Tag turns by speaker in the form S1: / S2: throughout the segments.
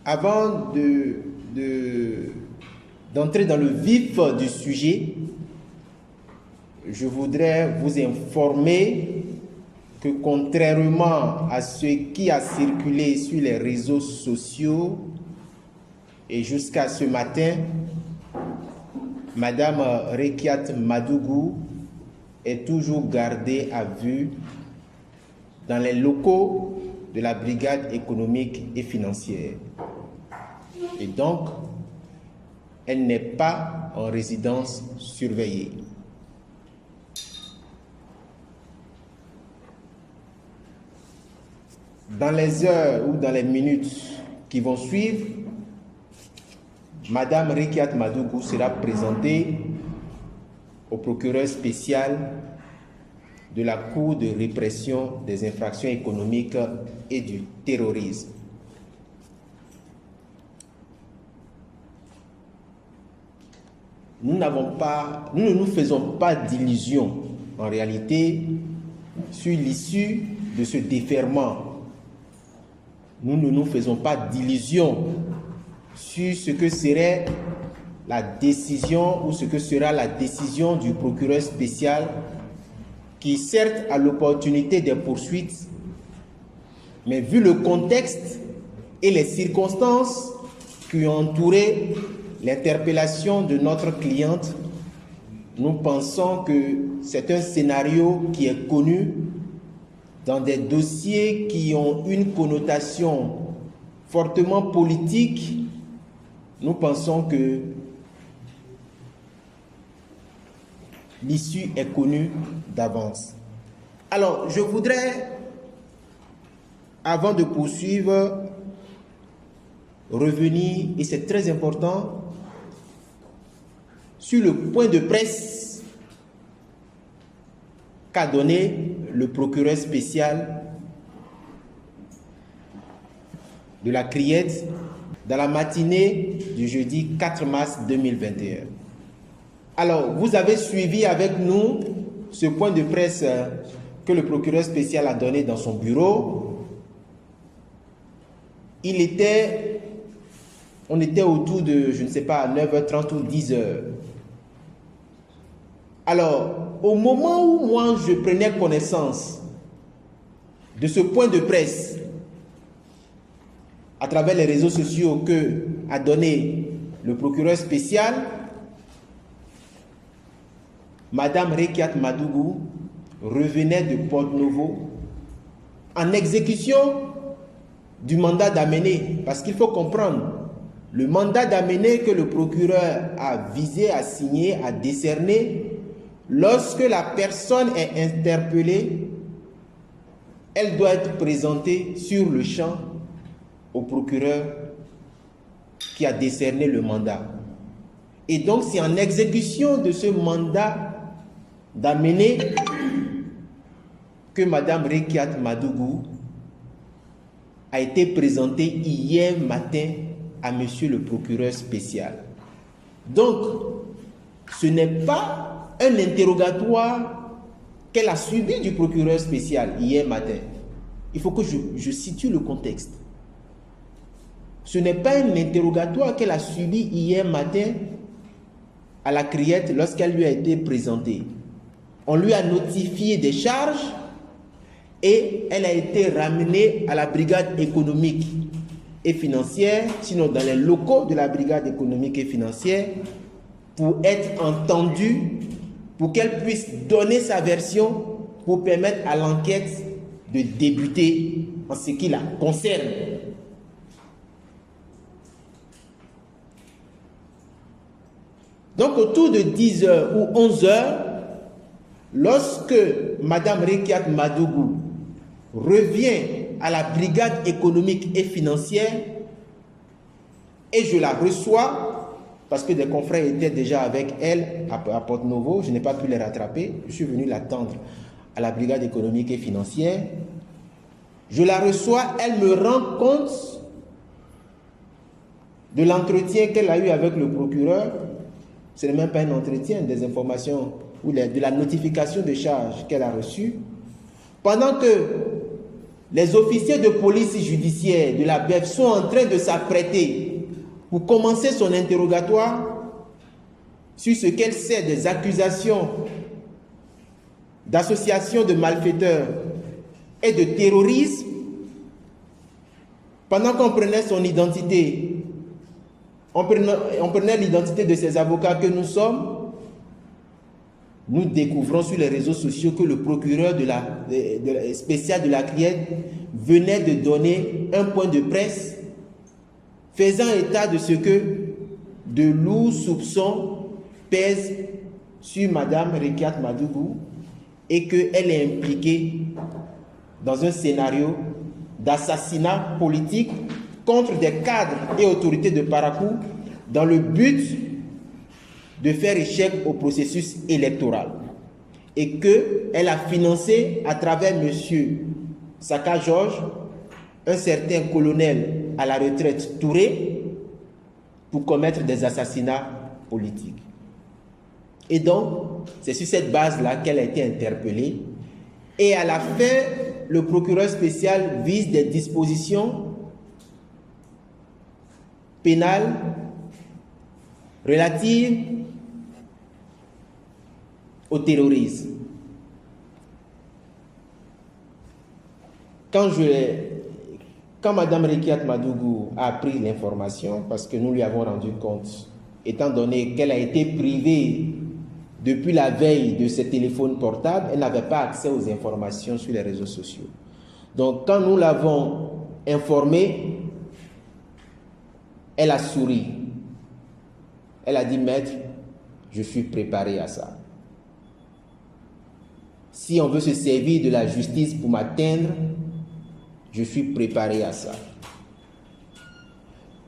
S1: Avant d'entrer dans le vif du sujet, je voudrais vous informer que contrairement à ce qui a circulé sur les réseaux sociaux et jusqu'à ce matin, Madame Rekiat Madougou est toujours gardée à vue dans les locaux de la brigade économique et financière. Et donc, elle n'est pas en résidence surveillée. Dans les heures ou dans les minutes qui vont suivre, Madame Rekiat Madougou sera présentée au procureur spécial de la Cour de répression des infractions économiques et du terrorisme. Nous ne nous faisons pas d'illusions en réalité sur l'issue de ce déferrement. Nous ne nous faisons pas d'illusions sur ce que serait la décision ou ce que sera la décision du procureur spécial qui certes a l'opportunité des poursuites, mais vu le contexte et les circonstances qui ont entouré l'interpellation de notre cliente, nous pensons que c'est un scénario qui est connu dans des dossiers qui ont une connotation fortement politique. Nous pensons que l'issue est connue d'avance. Alors, je voudrais, avant de poursuivre, revenir, et c'est très important, sur le point de presse qu'a donné le procureur spécial de la Criette dans la matinée du jeudi 4 mars 2021. Alors, vous avez suivi avec nous ce point de presse que le procureur spécial a donné dans son bureau. On était autour de, je ne sais pas, 9h30 ou 10h. Alors, au moment où moi je prenais connaissance de ce point de presse à travers les réseaux sociaux que a donné le procureur spécial, Madame Rekiat Madougou revenait de Porto-Novo en exécution du mandat d'amener. Parce qu'il faut comprendre, le mandat d'amener que le procureur a visé, a signé, a décerné, lorsque la personne est interpellée, elle doit être présentée sur le champ au procureur qui a décerné le mandat. Et donc, c'est en exécution de ce mandat d'amener que Madame Rekiat Madougou a été présentée hier matin à Monsieur le procureur spécial. Donc, ce n'est pas un interrogatoire qu'elle a suivi du procureur spécial hier matin. Il faut que je situe le contexte. Ce n'est pas un interrogatoire qu'elle a suivi hier matin à la Criette lorsqu'elle lui a été présentée. On lui a notifié des charges et elle a été ramenée à la brigade économique et financière, sinon dans les locaux de la brigade économique et financière, pour être entendue, pour qu'elle puisse donner sa version, pour permettre à l'enquête de débuter en ce qui la concerne. Donc autour de 10h ou 11h, lorsque Madame Rekiat Madougou revient à la brigade économique et financière, et je la reçois, parce que des confrères étaient déjà avec elle à Porto-Novo, je n'ai pas pu les rattraper, je suis venu l'attendre à la brigade économique et financière. Je la reçois, elle me rend compte de l'entretien qu'elle a eu avec le procureur. Ce n'est même pas un entretien, des informations ou de la notification de charge qu'elle a reçue. Pendant que les officiers de police judiciaire de la BEF sont en train de s'apprêter pour commencer son interrogatoire sur ce qu'elle sait des accusations d'association de malfaiteurs et de terrorisme, pendant qu'on prenait son identité, on prenait l'identité de ces avocats que nous sommes, nous découvrons sur les réseaux sociaux que le procureur spécial de la Criette venait de donner un point de presse faisant état de ce que de lourds soupçons pèsent sur Mme Rekiat Madougou et qu'elle est impliquée dans un scénario d'assassinat politique contre des cadres et autorités de Parakou dans le but de faire échec au processus électoral et qu'elle a financé à travers M. Saka Georges un certain colonel à la retraite Touré pour commettre des assassinats politiques. Et donc, c'est sur cette base-là qu'elle a été interpellée. Et à la fin, le procureur spécial vise des dispositions pénales relatives au terrorisme. Quand Mme Rekiat Madougou a appris l'information, parce que nous lui avons rendu compte, étant donné qu'elle a été privée depuis la veille de ses téléphones portables, elle n'avait pas accès aux informations sur les réseaux sociaux. Donc, quand nous l'avons informée, elle a souri. Elle a dit, maître, je suis préparé à ça. Si on veut se servir de la justice pour m'atteindre, je suis préparé à ça.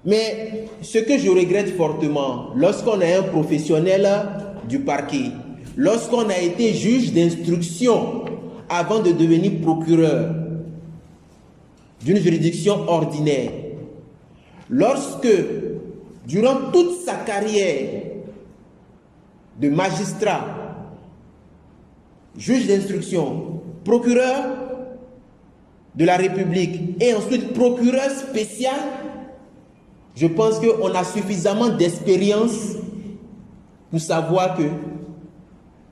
S1: Mais ce que je regrette fortement, lorsqu'on est un professionnel du parquet, lorsqu'on a été juge d'instruction avant de devenir procureur d'une juridiction ordinaire, lorsque, durant toute sa carrière de magistrat, juge d'instruction, procureur de la République et ensuite procureur spécial, je pense qu'on a suffisamment d'expérience pour savoir que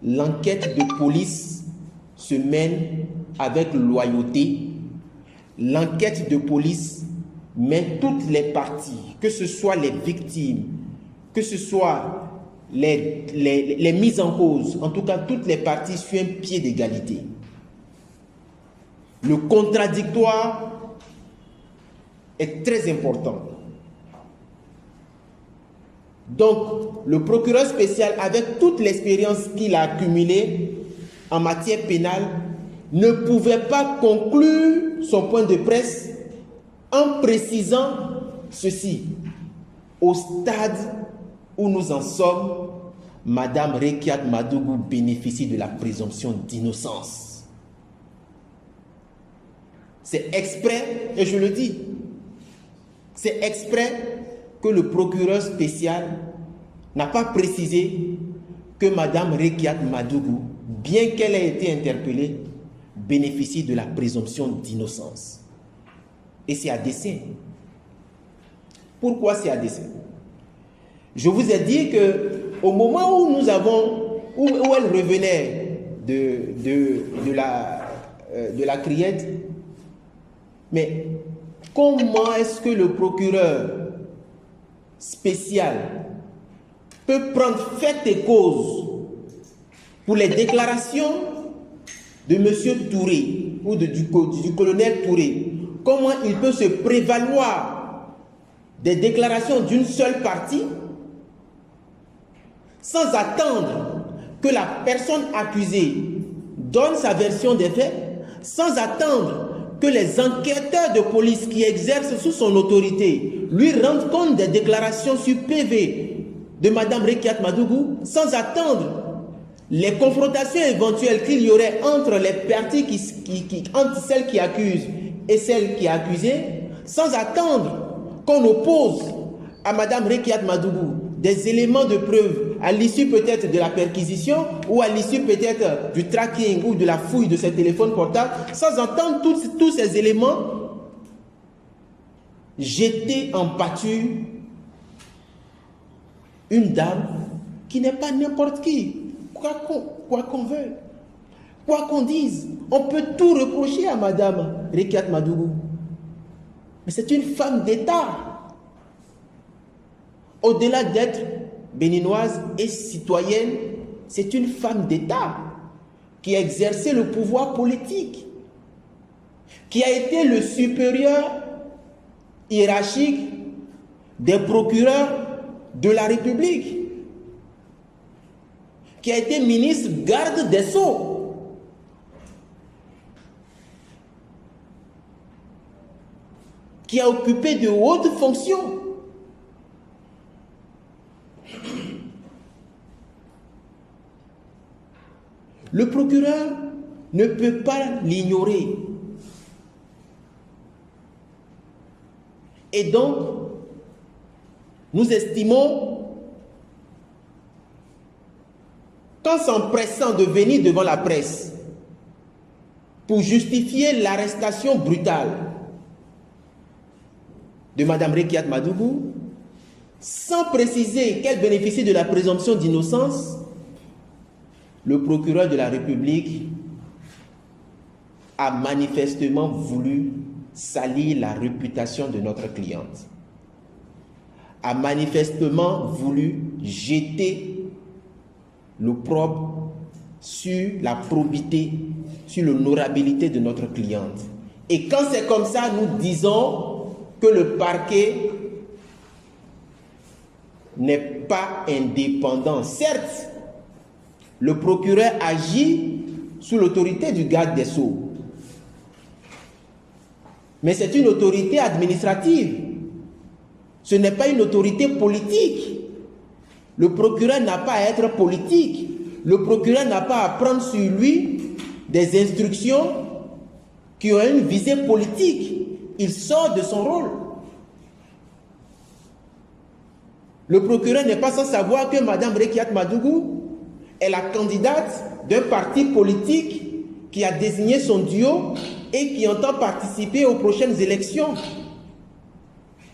S1: l'enquête de police se mène avec loyauté. L'enquête de police met toutes les parties, que ce soit les victimes, que ce soit les mises en cause, en tout cas toutes les parties sur un pied d'égalité. Le contradictoire est très important. Donc, le procureur spécial, avec toute l'expérience qu'il a accumulée en matière pénale, ne pouvait pas conclure son point de presse en précisant ceci. Au stade où nous en sommes, Mme Rekiat Madougou bénéficie de la présomption d'innocence. C'est exprès, et je le dis, c'est exprès que le procureur spécial n'a pas précisé que Mme Rekiat Madougou, bien qu'elle ait été interpellée, bénéficie de la présomption d'innocence. Et c'est à dessein. Pourquoi c'est à dessein? Je vous ai dit qu'au moment où où elle revenait de la Criette, mais comment est-ce que le procureur spécial peut prendre fait et cause pour les déclarations de M. Touré ou du colonel Touré? Comment il peut se prévaloir des déclarations d'une seule partie sans attendre que la personne accusée donne sa version des faits, sans attendre que les enquêteurs de police qui exercent sous son autorité lui rendent compte des déclarations sur PV de Mme Rekiat Madougou, sans attendre les confrontations éventuelles qu'il y aurait entre les parties entre celles qui accusent et celles qui accusées, sans attendre qu'on oppose à Mme Rekiat Madougou des éléments de preuve à l'issue peut-être de la perquisition ou à l'issue peut-être du tracking ou de la fouille de ses téléphones portables, sans entendre tous ces éléments, jeter en pâture une dame qui n'est pas n'importe qui, quoi qu'on veuille, quoi qu'on dise. On peut tout reprocher à Madame Rekiat Madougou, mais c'est une femme d'État. Au-delà d'être béninoise et citoyenne, c'est une femme d'État qui a exercé le pouvoir politique, qui a été le supérieur hiérarchique des procureurs de la République, qui a été ministre garde des Sceaux, qui a occupé de hautes fonctions. Le procureur ne peut pas l'ignorer. Et donc, nous estimons qu'en s'empressant de venir devant la presse pour justifier l'arrestation brutale de Mme Rekiat Madougou, sans préciser qu'elle bénéficie de la présomption d'innocence, le procureur de la République a manifestement voulu salir la réputation de notre cliente, a manifestement voulu jeter l'opprobre sur la probité, sur l'honorabilité de notre cliente. Et quand c'est comme ça, nous disons que le parquet n'est pas indépendant. Certes, le procureur agit sous l'autorité du garde des Sceaux, mais c'est une autorité administrative. Ce n'est pas une autorité politique. Le procureur n'a pas à être politique. Le procureur n'a pas à prendre sur lui des instructions qui ont une visée politique. Il sort de son rôle. Le procureur n'est pas sans savoir que Mme Rekiat Madougou est la candidate d'un parti politique qui a désigné son duo et qui entend participer aux prochaines élections.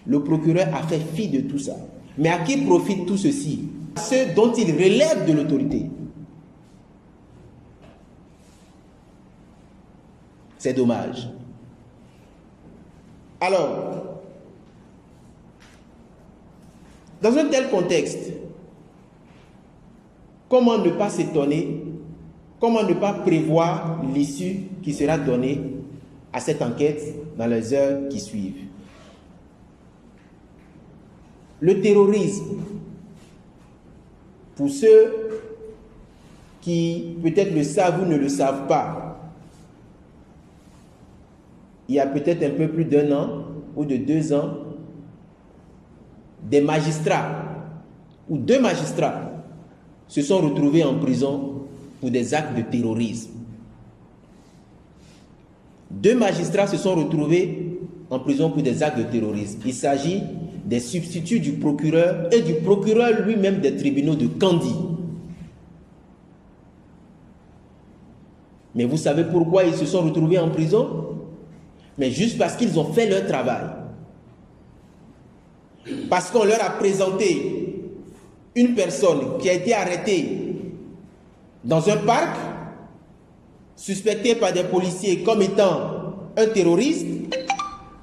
S1: Le procureur a fait fi de tout ça. Mais à qui profite tout ceci? À ceux dont il relève de l'autorité. C'est dommage. Alors, dans un tel contexte, comment ne pas s'étonner, comment ne pas prévoir l'issue qui sera donnée à cette enquête dans les heures qui suivent? Le terrorisme, pour ceux qui peut-être le savent ou ne le savent pas, il y a peut-être un peu plus d'1 an ou de 2 ans, des magistrats ou 2 magistrats se sont retrouvés en prison pour des actes de terrorisme. 2 magistrats se sont retrouvés en prison pour des actes de terrorisme. Il s'agit des substituts du procureur et du procureur lui-même des tribunaux de Kandji. Mais vous savez pourquoi ils se sont retrouvés en prison? Mais juste parce qu'ils ont fait leur travail. Parce qu'on leur a présenté une personne qui a été arrêtée dans un parc, suspectée par des policiers comme étant un terroriste,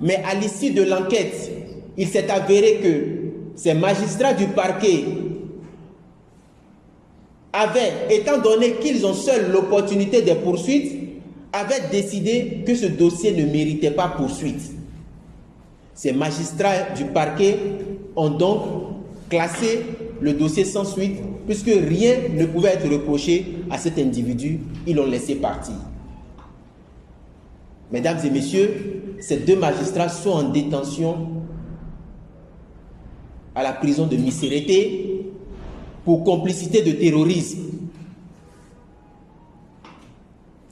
S1: mais à l'issue de l'enquête, il s'est avéré que ces magistrats du parquet avaient, étant donné qu'ils ont seuls l'opportunité des poursuites, avaient décidé que ce dossier ne méritait pas poursuite. Ces magistrats du parquet ont donc classé le dossier sans suite, puisque rien ne pouvait être reproché à cet individu, ils l'ont laissé partir. Mesdames et messieurs, ces 2 magistrats sont en détention à la prison de Missérété pour complicité de terrorisme.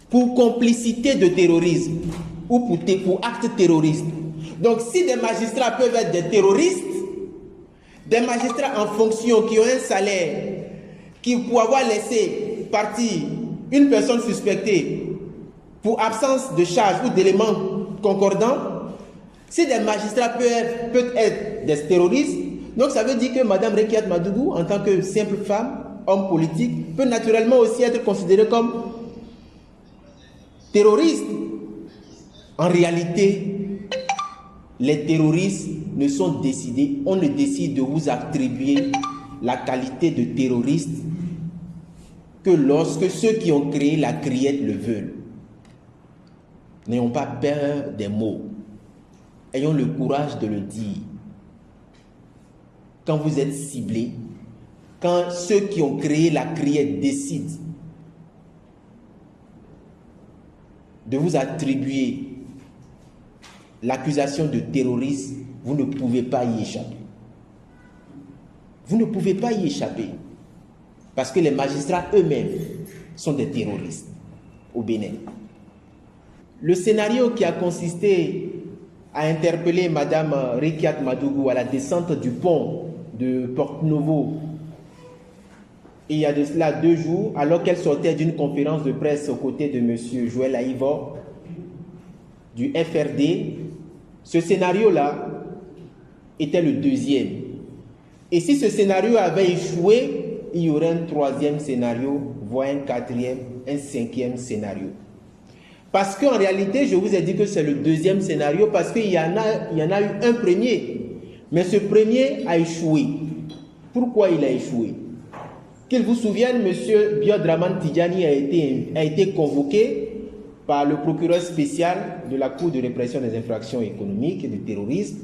S1: Pour complicité de terrorisme ou pour acte terroriste. Donc si des magistrats peuvent être des terroristes, des magistrats en fonction qui ont un salaire qui, pour avoir laissé partir une personne suspectée pour absence de charge ou d'éléments concordants, si des magistrats peuvent être des terroristes, donc ça veut dire que Mme Rekiat Madougou, en tant que simple femme, homme politique, peut naturellement aussi être considérée comme terroriste. En réalité, les terroristes ne sont décidés, on ne décide de vous attribuer la qualité de terroriste que lorsque ceux qui ont créé la criette le veulent. N'ayons pas peur des mots. Ayons le courage de le dire. Quand vous êtes ciblés, quand ceux qui ont créé la criette décident de vous attribuer l'accusation de terroriste, vous ne pouvez pas y échapper. Vous ne pouvez pas y échapper. Parce que les magistrats eux-mêmes sont des terroristes au Bénin. Le scénario qui a consisté à interpeller Mme Rekiat Madougou à la descente du pont de Porte-Novo, il y a de cela 2 jours, alors qu'elle sortait d'une conférence de presse aux côtés de M. Joël Aïvo du FRD, ce scénario-là était le 2e. Et si ce scénario avait échoué, il y aurait un 3e scénario, voire un 4e, un 5e scénario. Parce qu'en réalité, je vous ai dit que c'est le 2e scénario parce qu'il y en a eu un premier. Mais ce premier a échoué. Pourquoi il a échoué? Qu'il vous souvienne, M. Biodraman Tidjani a été convoqué par le procureur spécial de la Cour de répression des infractions économiques et du terrorisme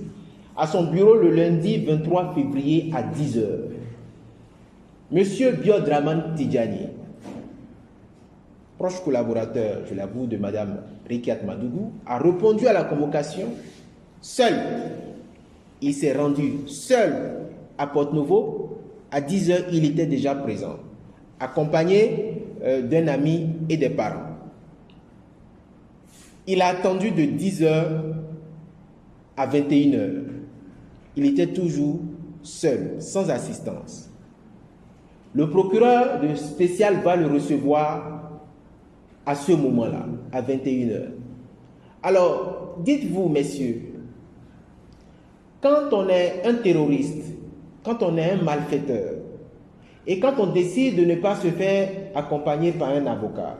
S1: à son bureau le lundi 23 février à 10h. M. Biodraman Tidjani, proche collaborateur, je l'avoue, de Mme Rekiat Madougou, a répondu à la convocation seul. Il s'est rendu seul à Porte-Novo. À 10h, il était déjà présent, accompagné d'un ami et des parents. Il a attendu de 10h à 21h. Il était toujours seul, sans assistance. Le procureur spécial va le recevoir à ce moment-là, à 21h. Alors, dites-vous, messieurs, quand on est un terroriste, quand on est un malfaiteur, et quand on décide de ne pas se faire accompagner par un avocat,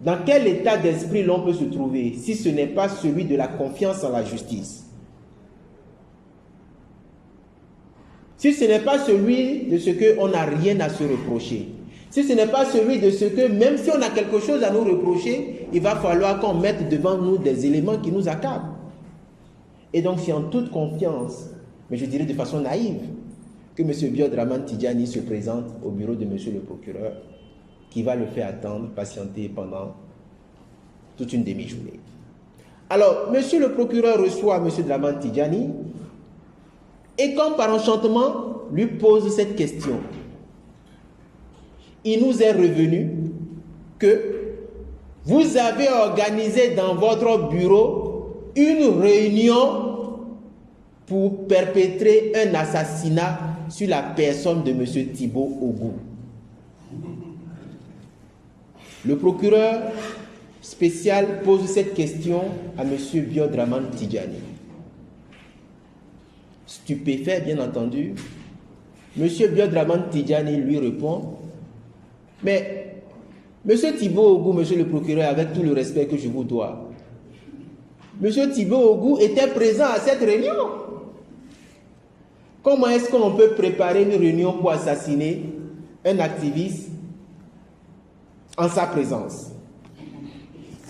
S1: dans quel état d'esprit l'on peut se trouver si ce n'est pas celui de la confiance en la justice? Si ce n'est pas celui de ce qu'on n'a rien à se reprocher, si ce n'est pas celui de ce que, même si on a quelque chose à nous reprocher, il va falloir qu'on mette devant nous des éléments qui nous accablent. Et donc c'est en toute confiance, mais je dirais de façon naïve, que M. Biodraman Tidjani se présente au bureau de M. le procureur, qui va le faire attendre, patienter pendant toute une demi-journée. Alors, M. le procureur reçoit M. Draman Tidjani, et comme par enchantement, lui pose cette question. Il nous est revenu que vous avez organisé dans votre bureau une réunion pour perpétrer un assassinat sur la personne de M. Thibault Ogou. Le procureur spécial pose cette question à M. Biodraman Tidjani. Stupéfait, bien entendu, M. Biodraman Tidjani lui répond: mais M. Thibault Ogou, M. le procureur, avec tout le respect que je vous dois, M. Thibault Ogou était présent à cette réunion. Comment est-ce qu'on peut préparer une réunion pour assassiner un activiste en sa présence?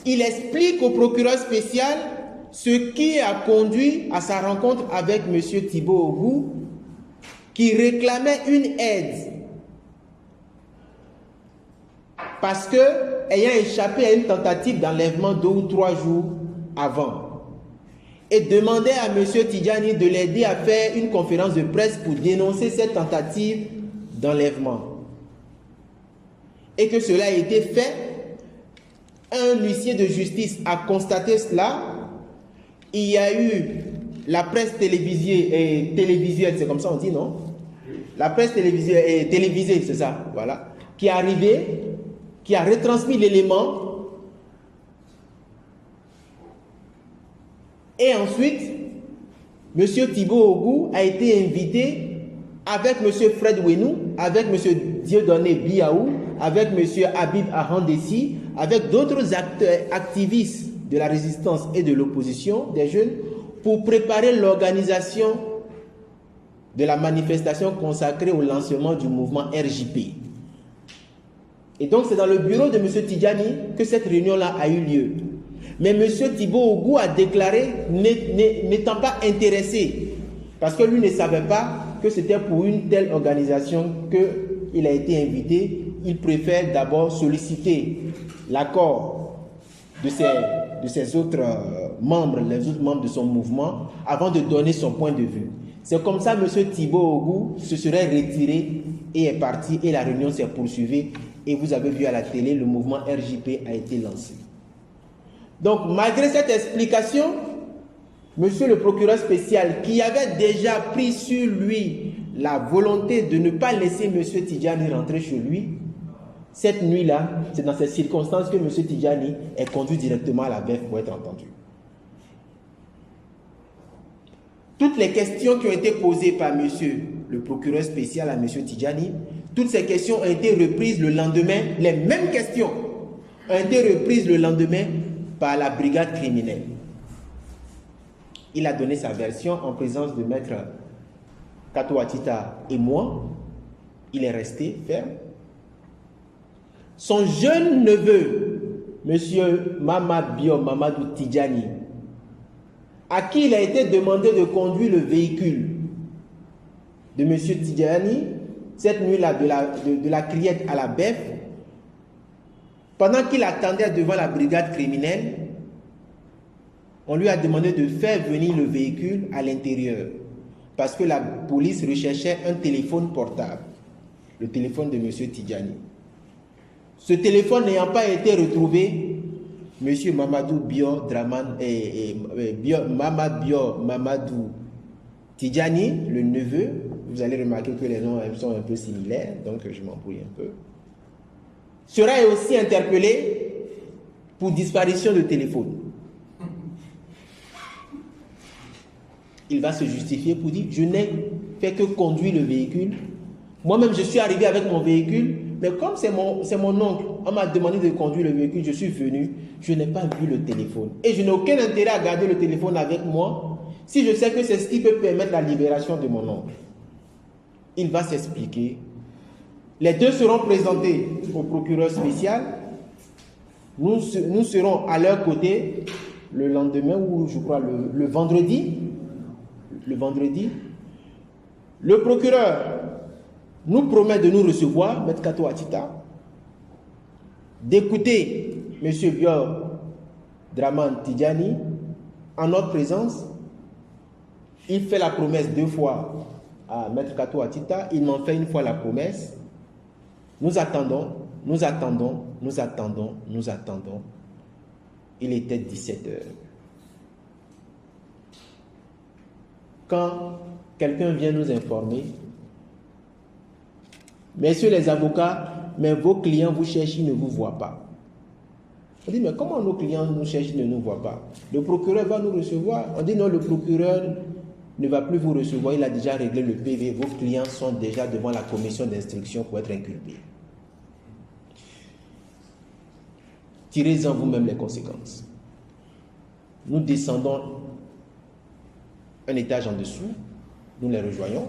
S1: Il explique au procureur spécial ce qui a conduit à sa rencontre avec M. Thibault Ogou, qui réclamait une aide parce que, ayant échappé à une tentative d'enlèvement 2 ou 3 jours avant, et demandait à M. Tidjani de l'aider à faire une conférence de presse pour dénoncer cette tentative d'enlèvement. Et que cela a été fait, un huissier de justice a constaté cela. Il y a eu la presse télévisuelle, c'est comme ça on dit, non? la presse télévisée, c'est ça, voilà, qui est arrivé, qui a retransmis l'élément. Et ensuite, M. Thibault Ogou a été invité avec M. Fred Wenou, avec M. Dieudonné Biaou, avec M. Habib Ahandessi, avec d'autres activistes de la résistance et de l'opposition des jeunes pour préparer l'organisation de la manifestation consacrée au lancement du mouvement RJP. Et donc c'est dans le bureau de M. Tidjani que cette réunion-là a eu lieu. Mais M. Thibault Ogou a déclaré n'étant pas intéressé, parce que lui ne savait pas que c'était pour une telle organisation qu'il a été invité. Il préfère d'abord solliciter l'accord de ses autres membres, les autres membres de son mouvement, avant de donner son point de vue. C'est comme ça que M. Thibault Ogou se serait retiré et est parti, et la réunion s'est poursuivie. Et vous avez vu à la télé, le mouvement RJP a été lancé. Donc, malgré cette explication, Monsieur le procureur spécial, qui avait déjà pris sur lui la volonté de ne pas laisser M. Tidjani rentrer chez lui, cette nuit-là, c'est dans ces circonstances que M. Tidjani est conduit directement à la BEF pour être entendu. Toutes les questions qui ont été posées par M. le procureur spécial à M. Tidjani, toutes ces questions ont été reprises le lendemain, les mêmes questions ont été reprises le lendemain par la brigade criminelle. Il a donné sa version en présence de maître Kato Atita et moi. Il est resté ferme. Son jeune neveu, M. Mamadou Tidjani, à qui il a été demandé de conduire le véhicule de M. Tidjani, cette nuit-là de la Criette à la BEF, pendant qu'il attendait devant la brigade criminelle, on lui a demandé de faire venir le véhicule à l'intérieur parce que la police recherchait un téléphone portable, le téléphone de M. Tidjani. Ce téléphone n'ayant pas été retrouvé, M. Mamadou Mamadou Tidjani, le neveu, vous allez remarquer que les noms sont un peu similaires, donc je m'embrouille un peu, sera aussi interpellé pour disparition de téléphone. Il va se justifier pour dire, je n'ai fait que conduire le véhicule. Moi-même, je suis arrivé avec mon véhicule, mais comme c'est mon oncle, on m'a demandé de conduire le véhicule, je suis venu, je n'ai pas vu le téléphone. Et je n'ai aucun intérêt à garder le téléphone avec moi si je sais que c'est ce qui peut permettre la libération de mon oncle. Il va s'expliquer. Les deux seront présentés au procureur spécial. Nous serons à leur côté le lendemain, ou je crois le vendredi. Le vendredi. Le procureur nous promet de nous recevoir, M. Kato Atita, d'écouter M. Bior Draman Tidjani en notre présence. Il fait la promesse 2 fois à M. Kato Atita, il m'en fait 1 fois la promesse. Nous attendons. Il était 17 h. Quand quelqu'un vient nous informer, messieurs les avocats, mais vos clients vous cherchent, ils ne vous voient pas. On dit, mais comment nos clients nous cherchent, ils ne nous voient pas? Le procureur va nous recevoir. On dit, non, le procureur ne va plus vous recevoir, il a déjà réglé le PV, vos clients sont déjà devant la commission d'instruction pour être inculpés. Tirez-en vous-même les conséquences. Nous descendons un étage en dessous, nous les rejoignons.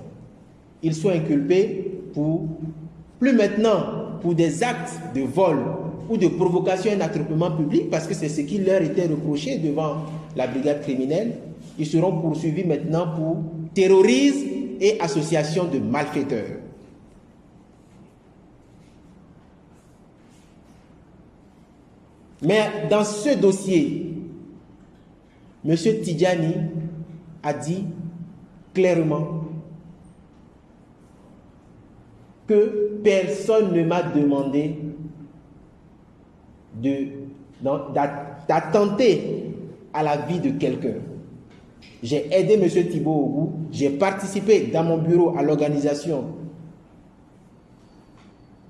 S1: Ils sont inculpés plus maintenant pour des actes de vol ou de provocation à un attroupement public, parce que c'est ce qui leur était reproché devant la brigade criminelle. Ils seront poursuivis maintenant pour terrorisme et association de malfaiteurs. Mais dans ce dossier, M. Tidjani a dit clairement que personne ne m'a demandé d'attenter à la vie de quelqu'un. J'ai aidé M. Thibault Ogou, j'ai participé dans mon bureau à l'organisation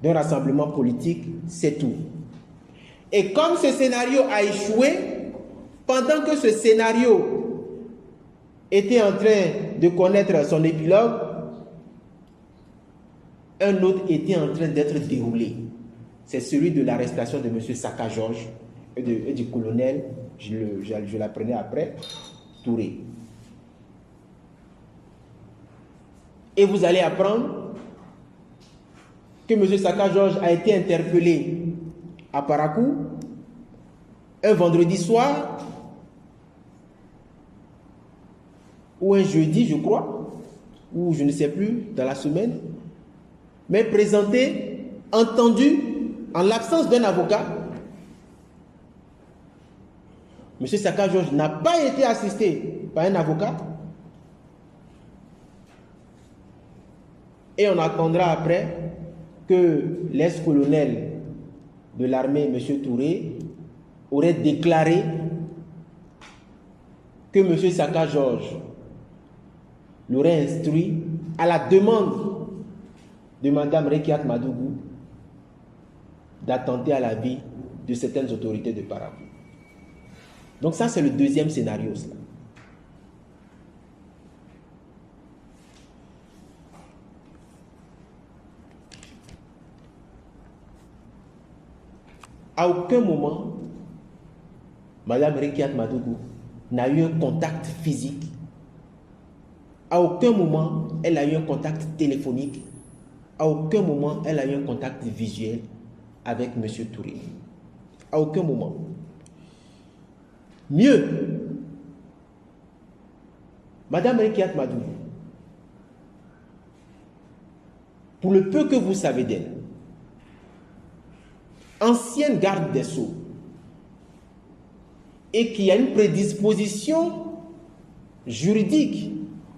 S1: d'un rassemblement politique, c'est tout. Et comme ce scénario a échoué, pendant que ce scénario était en train de connaître son épilogue, un autre était en train d'être déroulé. C'est celui de l'arrestation de M. Saka Georges et du colonel, je l'apprenais après, Touré. Et vous allez apprendre que M. Saka Georges a été interpellé à Parakou un vendredi soir ou un jeudi, je crois, ou je ne sais plus, dans la semaine, mais présenté, entendu, en l'absence d'un avocat. M. Saka Georges n'a pas été assisté par un avocat. Et on attendra après que l'ex-colonel de l'armée, M. Touré, aurait déclaré que M. Saka Georges l'aurait instruit à la demande de Mme Rekiat Madougou d'attenter à la vie de certaines autorités de Parakou. Donc ça, c'est le deuxième scénario, cela. À aucun moment, Mme Rekiat Madougou n'a eu un contact physique. À aucun moment, elle a eu un contact téléphonique. À aucun moment, elle a eu un contact visuel avec M. Touré. À aucun moment. Mieux, Mme Rekiat Madougou, pour le peu que vous savez d'elle, ancienne garde des Sceaux, et qui a une prédisposition juridique,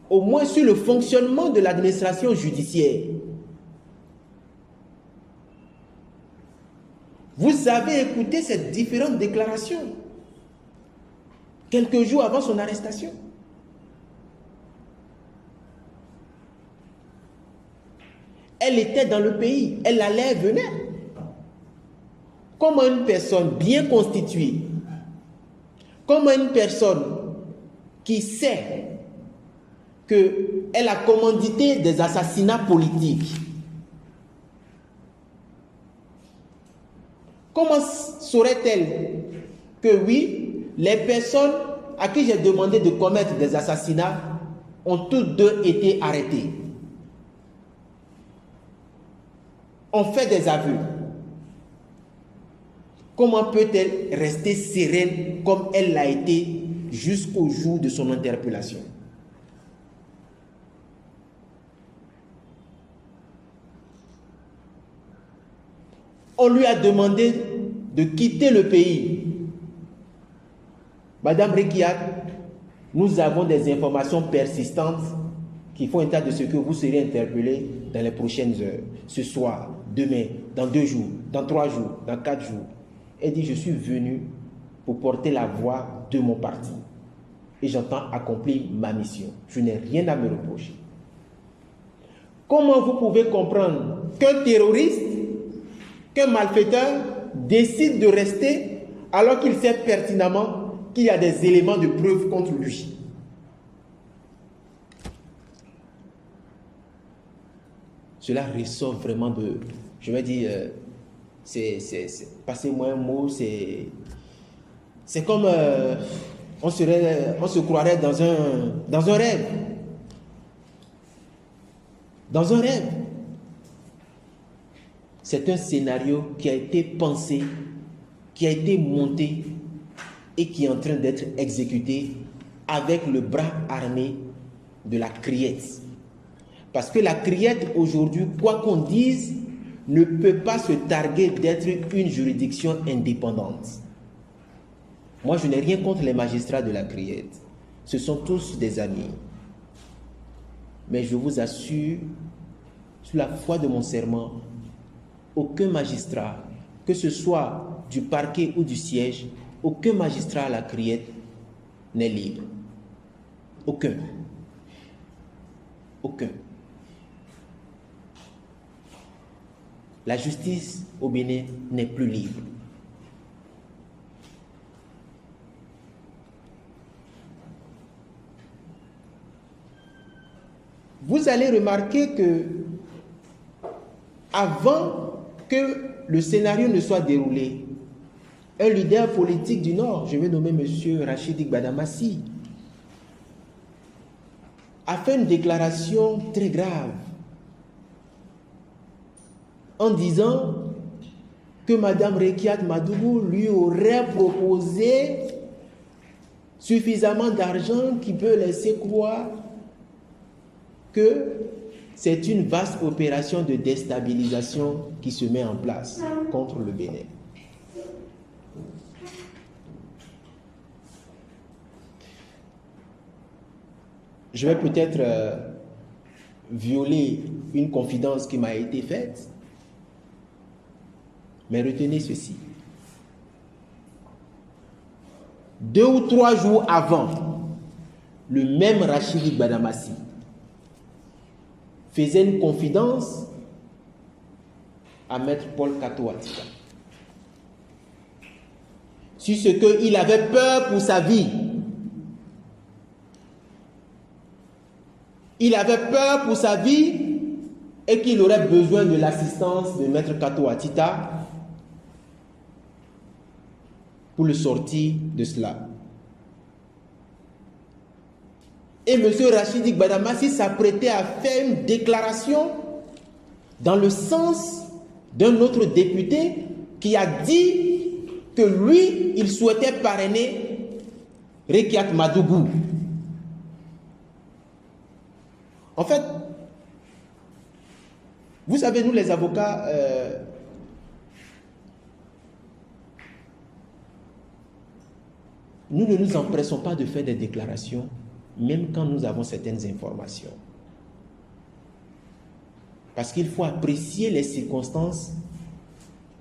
S1: au moins sur le fonctionnement de l'administration judiciaire. Vous avez écouté ces différentes déclarations quelques jours avant son arrestation. Elle était dans le pays, elle allait et venait. Comment une personne bien constituée, comment une personne qui sait qu'elle a commandité des assassinats politiques, comment saurait-elle que oui, les personnes à qui j'ai demandé de commettre des assassinats ont toutes deux été arrêtées, ont fait des aveux? Comment peut-elle rester sereine comme elle l'a été jusqu'au jour de son interpellation? On lui a demandé de quitter le pays. Madame Rekiat, nous avons des informations persistantes qui font état de ce que vous serez interpellé dans les prochaines heures, ce soir, demain, dans 2 jours, dans 3 jours, dans 4 jours. Elle dit, je suis venu pour porter la voix de mon parti et j'entends accomplir ma mission. Je n'ai rien à me reprocher. Comment vous pouvez comprendre qu'un terroriste, qu'un malfaiteur décide de rester alors qu'il sait pertinemment qu'il y a des éléments de preuve contre lui? Cela ressort vraiment de, je vais dire, passez-moi un mot, c'est comme on se croirait dans un rêve. Dans un rêve. C'est un scénario qui a été pensé, qui a été monté et qui est en train d'être exécuté avec le bras armé de la criette. Parce que la criette aujourd'hui, quoi qu'on dise, ne peut pas se targuer d'être une juridiction indépendante. Moi, je n'ai rien contre les magistrats de la criette. Ce sont tous des amis. Mais je vous assure, sous la foi de mon serment, aucun magistrat, que ce soit du parquet ou du siège, aucun magistrat à la criette n'est libre. Aucun. Aucun. la justice au Bénin n'est plus libre. Vous allez remarquer que avant que le scénario ne soit déroulé, un leader politique du Nord, je vais nommer M. Rachidi Gbadamassi, a fait une déclaration très grave en disant que Mme Rekiat Madougou lui aurait proposé suffisamment d'argent qui peut laisser croire que c'est une vaste opération de déstabilisation qui se met en place contre le Bénin. Je vais peut-être violer une confidence qui m'a été faite, mais retenez ceci. 2 ou 3 jours avant, le même Rachidi Gbadamassi faisait une confidence à Maître Paul Kato Atika sur ce qu'il avait peur pour sa vie. Il avait peur pour sa vie et qu'il aurait besoin de l'assistance de Maître Kato Atita pour le sortir de cela. Et M. Rachidi Gbadamassi s'apprêtait à faire une déclaration dans le sens d'un autre député qui a dit que lui, il souhaitait parrainer Rekiat Madougou. En fait, vous savez, nous les avocats, nous ne nous empressons pas de faire des déclarations, même quand nous avons certaines informations. Parce qu'il faut apprécier les circonstances,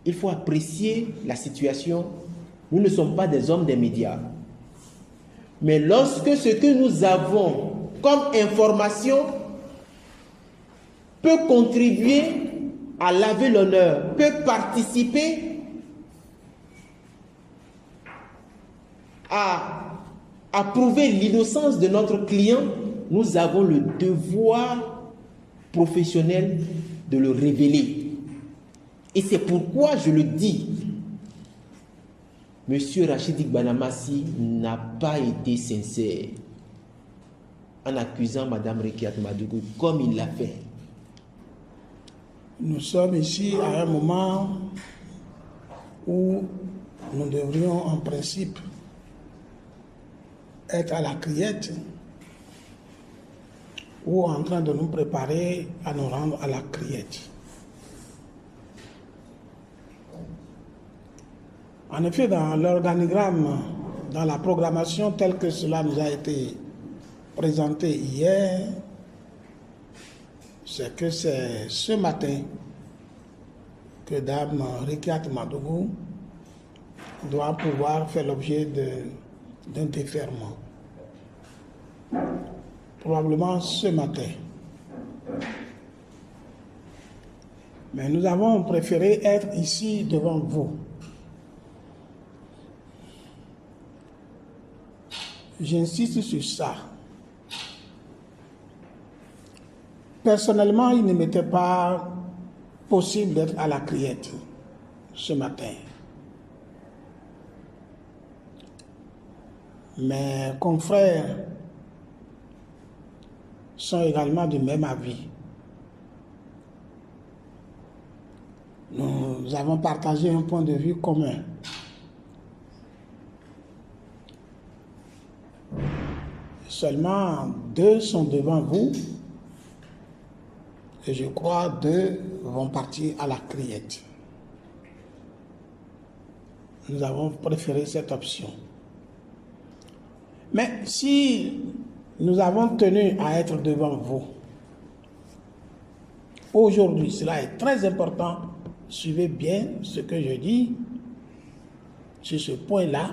S1: il faut apprécier la situation. Nous ne sommes pas des hommes des médias. Mais lorsque ce que nous avons comme information peut contribuer à laver l'honneur, peut participer à prouver l'innocence de notre client, nous avons le devoir professionnel de le révéler. Et c'est pourquoi je le dis, M. Rachidi Gbadamassi n'a pas été sincère en accusant Mme Rekiat Madougou comme il l'a fait.
S2: Nous sommes ici à un moment où nous devrions en principe être à la criette ou en train de nous préparer à nous rendre à la criette. En effet, dans l'organigramme, dans la programmation telle que cela nous a été présenté hier, c'est que c'est ce matin que Dame Rekiat Madougou doit pouvoir faire l'objet d'un déferment. Probablement ce matin. Mais nous avons préféré être ici devant vous. J'insiste sur ça. Personnellement, il ne m'était pas possible d'être à la criette ce matin. Mes confrères sont également du même avis. Nous avons partagé un point de vue commun. Seulement 2 sont devant vous et je crois 2 vont partir à la criette. Nous avons préféré cette option. Mais si nous avons tenu à être devant vous, aujourd'hui, cela est très important, suivez bien ce que je dis sur ce point-là.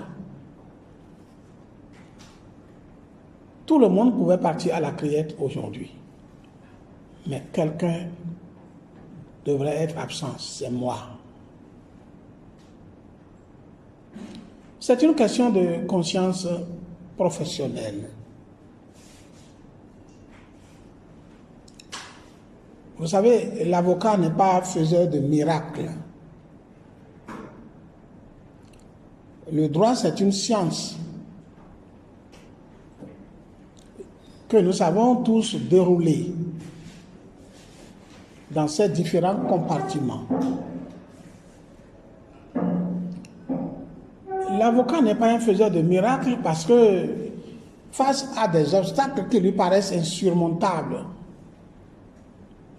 S2: Tout le monde pouvait partir à la criette aujourd'hui. Mais quelqu'un devrait être absent, c'est moi. C'est une question de conscience professionnelle. Vous savez, l'avocat n'est pas faiseur de miracles. Le droit, c'est une science que nous savons tous dérouler dans ces différents compartiments. L'avocat n'est pas un faiseur de miracles parce que face à des obstacles qui lui paraissent insurmontables,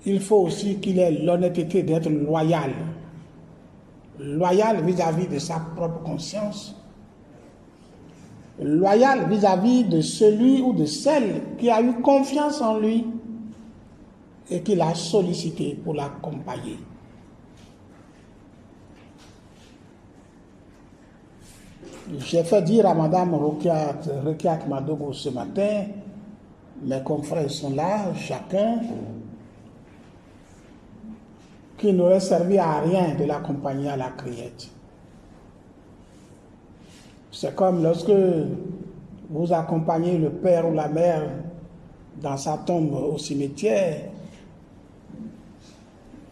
S2: il faut aussi qu'il ait l'honnêteté d'être loyal. Loyal vis-à-vis de sa propre conscience. Loyal vis-à-vis de celui ou de celle qui a eu confiance en lui et qui l'a sollicité pour l'accompagner. J'ai fait dire à Mme Rekiat Madougou ce matin, mes confrères sont là, chacun, qui n'aurait servi à rien de l'accompagner à la criette. C'est comme lorsque vous accompagnez le père ou la mère dans sa tombe au cimetière,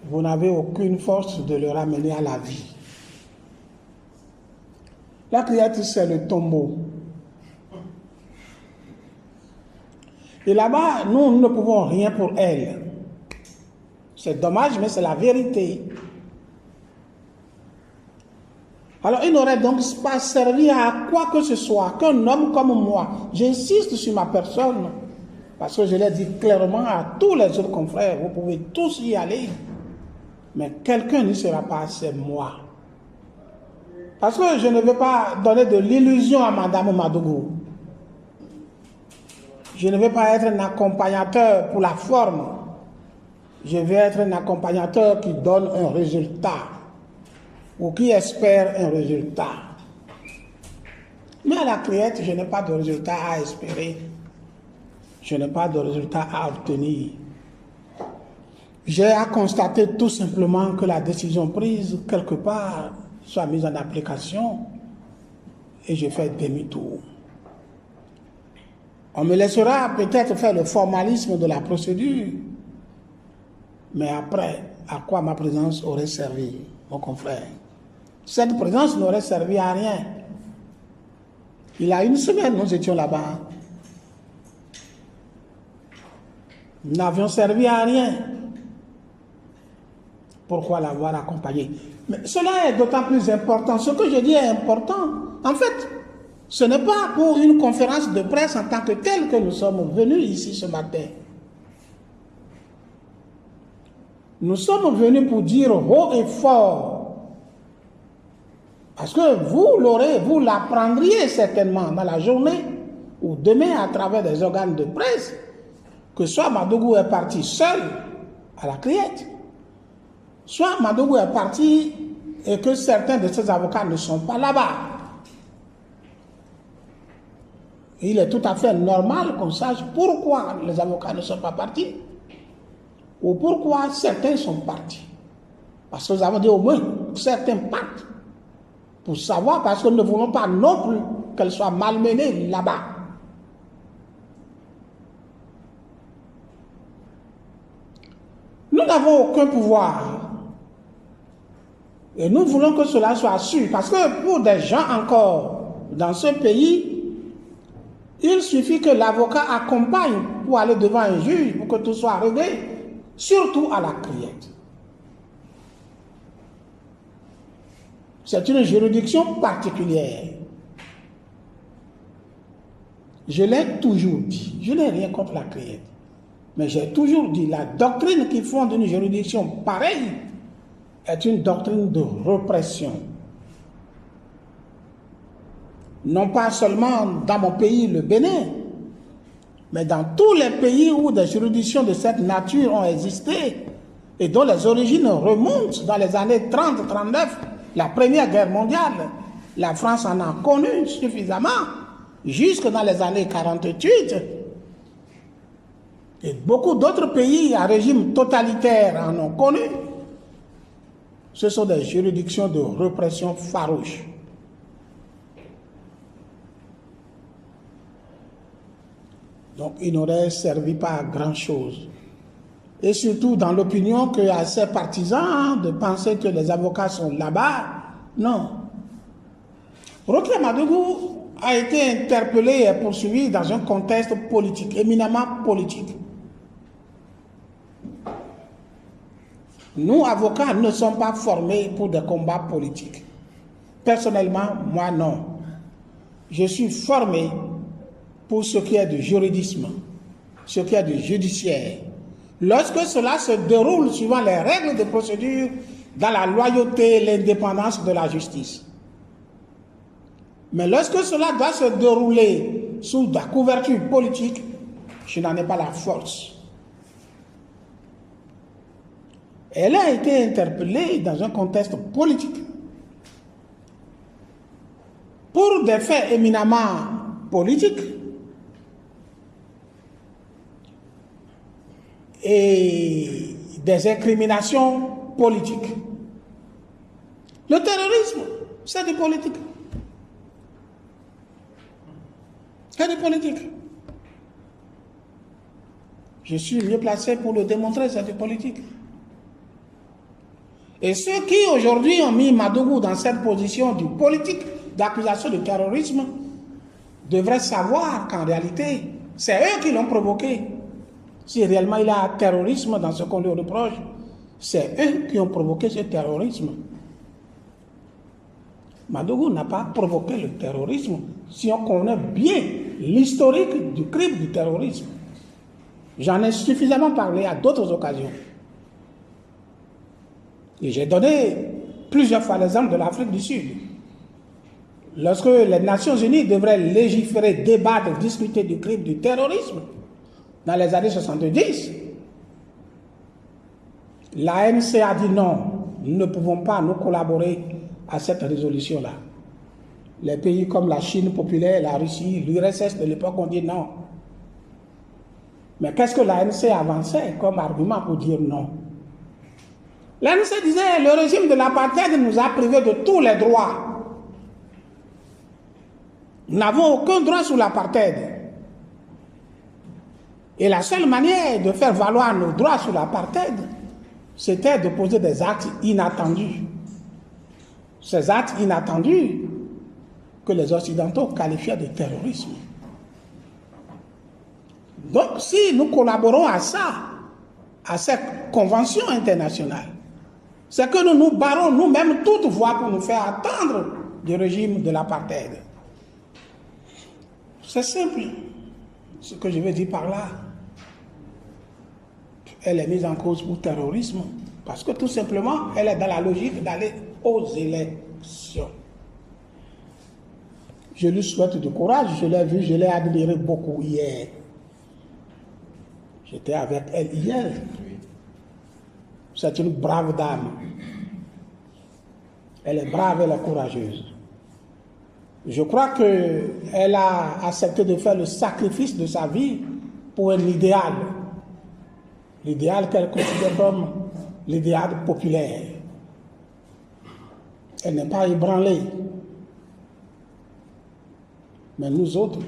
S2: vous n'avez aucune force de le ramener à la vie. La criette, c'est le tombeau. Et là-bas, nous ne pouvons rien pour elle. C'est dommage, mais c'est la vérité. Alors, il n'aurait donc pas servi à quoi que ce soit qu'un homme comme moi. J'insiste sur ma personne, parce que je l'ai dit clairement à tous les autres confrères, vous pouvez tous y aller, mais quelqu'un n'y sera pas, c'est moi. Parce que je ne veux pas donner de l'illusion à Mme Madougou. Je ne veux pas être un accompagnateur pour la forme. Je veux être un accompagnateur qui donne un résultat ou qui espère un résultat. Mais à la criette, je n'ai pas de résultat à espérer. Je n'ai pas de résultat à obtenir. J'ai à constater tout simplement que la décision prise quelque part soit mise en application et je fais demi-tour. On me laissera peut-être faire le formalisme de la procédure, mais après, à quoi ma présence aurait servi, mon confrère? Cette présence n'aurait servi à rien. Il y a une semaine, nous étions là-bas. Nous n'avions servi à rien. Pourquoi l'avoir accompagné? Mais cela est d'autant plus important. Ce que je dis est important. En fait, ce n'est pas pour une conférence de presse en tant que telle que nous sommes venus ici ce matin. Nous sommes venus pour dire haut et fort, parce que vous l'aurez, vous l'apprendriez certainement dans la journée ou demain à travers des organes de presse, que soit Madougou est parti seul à la criette, soit Madougou est parti et que certains de ses avocats ne sont pas là-bas. Il est tout à fait normal qu'on sache pourquoi les avocats ne sont pas partis ou pourquoi certains sont partis. Parce que nous avons dit au moins certains partent pour savoir, parce que nous ne voulons pas non plus qu'elles soient malmenées là-bas. Nous n'avons aucun pouvoir. Et nous voulons que cela soit sûr, parce que pour des gens encore dans ce pays, il suffit que l'avocat accompagne pour aller devant un juge, pour que tout soit réglé, surtout à la criette. C'est une juridiction particulière. Je l'ai toujours dit, je n'ai rien contre la criette, mais j'ai toujours dit, la doctrine qui fonde une juridiction pareille est une doctrine de répression. Non pas seulement dans mon pays, le Bénin, mais dans tous les pays où des juridictions de cette nature ont existé et dont les origines remontent dans les années 30-39, la Première Guerre mondiale. La France en a connu suffisamment, jusque dans les années 48. Et beaucoup d'autres pays à régime totalitaire en ont connu. Ce sont des juridictions de répression farouche. Donc, il n'aurait servi pas à grand-chose. Et surtout dans l'opinion qu'il y a ces partisans de penser que les avocats sont là-bas. Non. Rohey Madougou a été interpellé et poursuivi dans un contexte politique, éminemment politique. Nous, avocats, ne sommes pas formés pour des combats politiques. Personnellement, moi, non. Je suis formé pour ce qui est du juridisme, ce qui est du judiciaire. Lorsque cela se déroule suivant les règles de procédure, dans la loyauté et l'indépendance de la justice. Mais lorsque cela doit se dérouler sous la couverture politique, je n'en ai pas la force. Elle a été interpellée dans un contexte politique pour des faits éminemment politiques et des incriminations politiques. Le terrorisme, c'est du politique. C'est du politique. Je suis mieux placé pour le démontrer, c'est du politique. Et ceux qui aujourd'hui ont mis Madougou dans cette position du politique d'accusation de terrorisme devraient savoir qu'en réalité, c'est eux qui l'ont provoqué. Si réellement il y a terrorisme dans ce qu'on lui reproche, c'est eux qui ont provoqué ce terrorisme. Madougou n'a pas provoqué le terrorisme si on connaît bien l'historique du crime du terrorisme. J'en ai suffisamment parlé à d'autres occasions. Et j'ai donné plusieurs fois l'exemple de l'Afrique du Sud. Lorsque les Nations Unies devraient légiférer, débattre, discuter du crime du terrorisme, dans les années 70, l'ANC a dit non, nous ne pouvons pas nous collaborer à cette résolution-là. Les pays comme la Chine populaire, la Russie, l'URSS de l'époque ont dit non. Mais qu'est-ce que l'ANC avançait comme argument pour dire non? L'ANC disait le régime de l'apartheid nous a privés de tous les droits. Nous n'avons aucun droit sous l'apartheid. Et la seule manière de faire valoir nos droits sous l'apartheid, c'était de poser des actes inattendus. Ces actes inattendus que les Occidentaux qualifiaient de terrorisme. Donc, si nous collaborons à ça, à cette convention internationale, c'est que nous nous barrons nous-mêmes toute voie pour nous faire attendre du régime de l'apartheid. C'est simple. Ce que je veux dire par là, elle est mise en cause pour terrorisme parce que tout simplement, elle est dans la logique d'aller aux élections. Je lui souhaite du courage, je l'ai vu, je l'ai admiré beaucoup hier. J'étais avec elle hier. C'est une brave dame. Elle est brave, elle est courageuse. Je crois qu'elle a accepté de faire le sacrifice de sa vie pour un idéal. L'idéal qu'elle considère comme l'idéal populaire. Elle n'est pas ébranlée. Mais nous autres,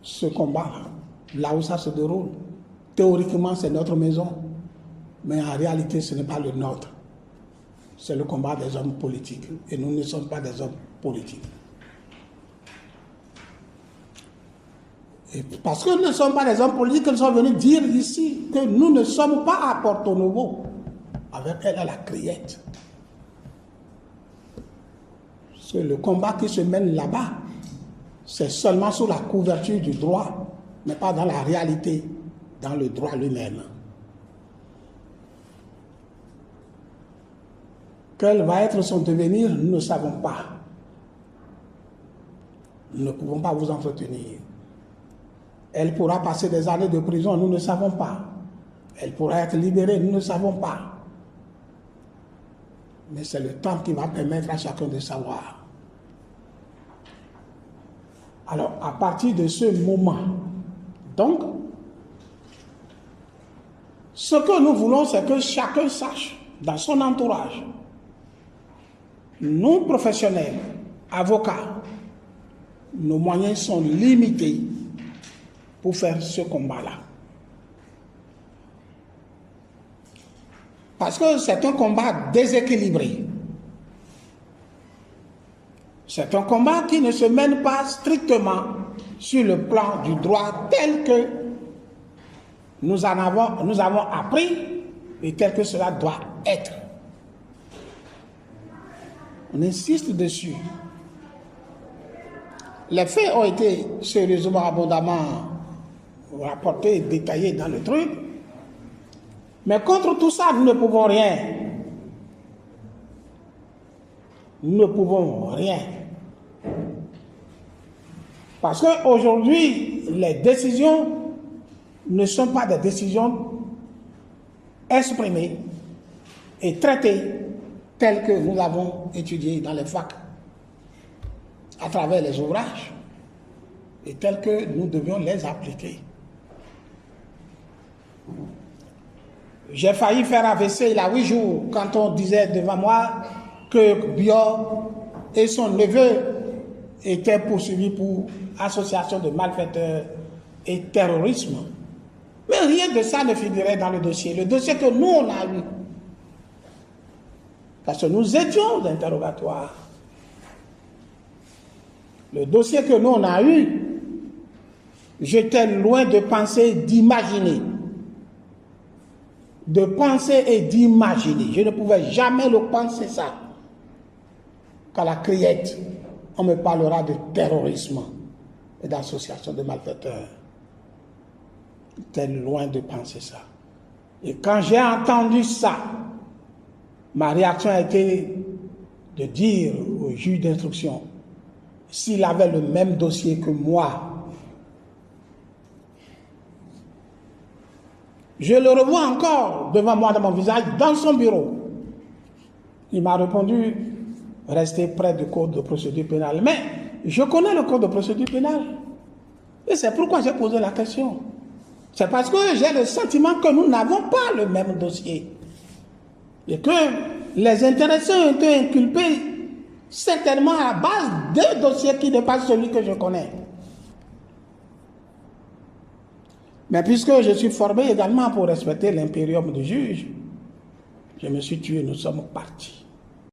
S2: ce combat, là où ça se déroule, théoriquement c'est notre maison, mais en réalité ce n'est pas le nôtre. C'est le combat des hommes politiques. Et nous ne sommes pas des hommes politiques. Et parce que nous ne sommes pas des hommes politiques, ils sont venus dire ici que nous ne sommes pas à Porto Novo, avec elle à la criette. Parce que le combat qui se mène là-bas, c'est seulement sous la couverture du droit, mais pas dans la réalité, dans le droit lui-même. Quel va être son devenir, nous ne savons pas. Nous ne pouvons pas vous entretenir. Elle pourra passer des années de prison, nous ne savons pas. Elle pourra être libérée, nous ne savons pas. Mais c'est le temps qui va permettre à chacun de savoir. Alors, à partir de ce moment, donc, ce que nous voulons, c'est que chacun sache dans son entourage, nous professionnels, avocats, nos moyens sont limités pour faire ce combat-là. Parce que c'est un combat déséquilibré. C'est un combat qui ne se mène pas strictement sur le plan du droit tel que nous avons appris et tel que cela doit être. On insiste dessus. Les faits ont été sérieusement, abondamment rapportés et détaillés dans le truc. Mais contre tout ça, nous ne pouvons rien. Nous ne pouvons rien. Parce qu'aujourd'hui, les décisions ne sont pas des décisions exprimées et traitées telles que nous l'avons étudiées dans les facs, à travers les ouvrages, et telles que nous devions les appliquer. J'ai failli faire AVC il y a 8 jours quand on disait devant moi que Biot et son neveu étaient poursuivis pour association de malfaiteurs et terrorisme. Mais rien de ça ne figurait dans le dossier. Le dossier que nous, on a eu. Parce que nous étions aux interrogatoires. Le dossier que nous, on a eu, j'étais loin de penser, d'imaginer. De penser et d'imaginer. Je ne pouvais jamais le penser ça. Qu'à la criette, on me parlera de terrorisme et d'association de malfaiteurs. J'étais loin de penser ça. Et quand j'ai entendu ça, ma réaction a été de dire au juge d'instruction, s'il avait le même dossier que moi, je le revois encore devant moi dans mon visage, dans son bureau. Il m'a répondu, restez près du code de procédure pénale. Mais je connais le code de procédure pénale. Et c'est pourquoi j'ai posé la question. C'est parce que j'ai le sentiment que nous n'avons pas le même dossier. Et que les intéressés ont été inculpés certainement à base d'un dossier qui n'est pas celui que je connais. Mais puisque je suis formé également pour respecter l'impérium du juge, je me suis tué, nous sommes partis.